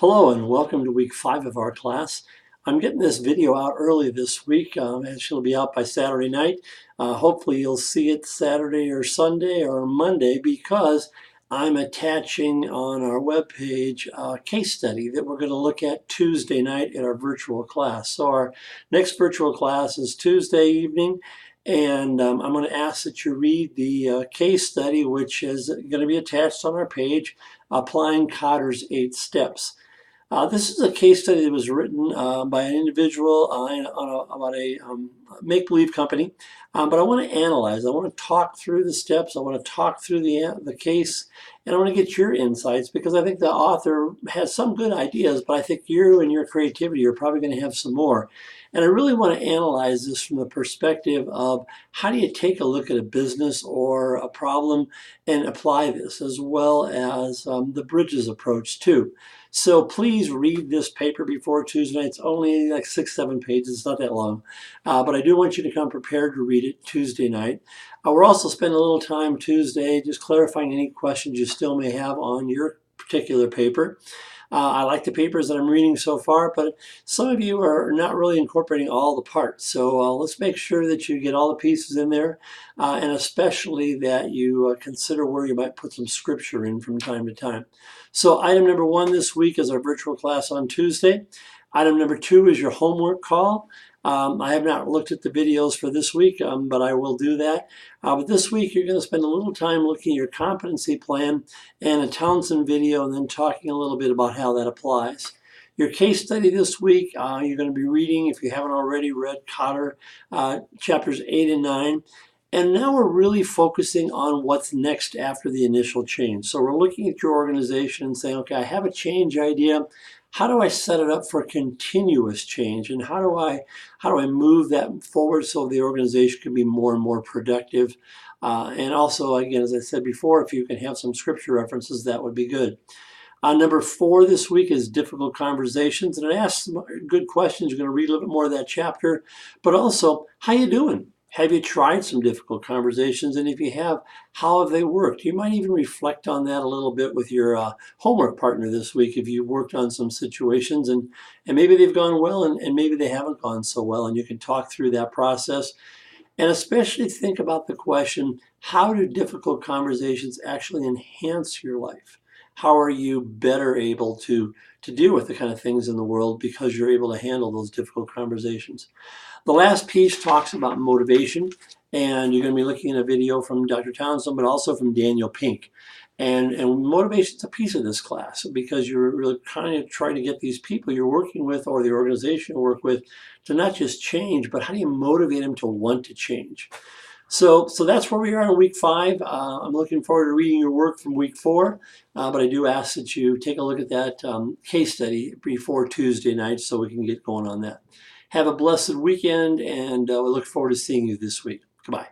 Hello and welcome to week 5 of our class. I'm getting this video out early this week. It will be out by Saturday night. Hopefully you'll see it Saturday or Sunday or Monday because I'm attaching on our webpage a case study that we're going to look at Tuesday night in our virtual class. So our next virtual class is Tuesday evening. And I'm going to ask that you read the case study, which is going to be attached on our page, Applying Kotter's 8 Steps. This is a case study that was written by an individual about a make-believe company, but I want to analyze. I want to talk through the steps. I want to talk through the case, and I want to get your insights because I think the author has some good ideas, but I think you and your creativity are probably going to have some more. And I really want to analyze this from the perspective of how do you take a look at a business or a problem and apply this, as well as the Bridges approach too. So please read this paper before Tuesday night. It's only like 6-7 pages. It's not that long. But I do want you to come prepared to read it Tuesday night. We're also spending a little time Tuesday just clarifying any questions you still may have on your particular paper. I like the papers that I'm reading so far, but some of you are not really incorporating all the parts. So let's make sure that you get all the pieces in there, and especially that you consider where you might put some scripture in from time to time. So item number 1 this week is our virtual class on Tuesday. Item number 2 is your homework call. I have not looked at the videos for this week, but I will do that. But this week you're going to spend a little time looking at your competency plan and a Townsend video and then talking a little bit about how that applies. Your case study this week, you're going to be reading, if you haven't already read Kotter, chapters 8 and 9. And now we're really focusing on what's next after the initial change. So we're looking at your organization and saying, okay, I have a change idea. How do I set it up for continuous change? And how do I move that forward so the organization can be more and more productive? And also, again, as I said before, if you can have some scripture references, that would be good. Number 4 this week is difficult conversations. And it asks some good questions. You're going to read a little bit more of that chapter. But also, how you doing? Have you tried some difficult conversations? And if you have, how have they worked? You might even reflect on that a little bit with your homework partner this week if you've worked on some situations and maybe they've gone well and maybe they haven't gone so well. And you can talk through that process. And especially think about the question, how do difficult conversations actually enhance your life? How are you better able to deal with the kind of things in the world because you're able to handle those difficult conversations? The last piece talks about motivation, and you're going to be looking at a video from Dr. Townsend, but also from Daniel Pink. And motivation is a piece of this class because you're really kind of trying to get these people you're working with or the organization you work with to not just change, but how do you motivate them to want to change? So that's where we are in week 5. I'm looking forward to reading your work from week 4, but I do ask that you take a look at that case study before Tuesday night so we can get going on that. Have a blessed weekend, and we look forward to seeing you this week. Goodbye.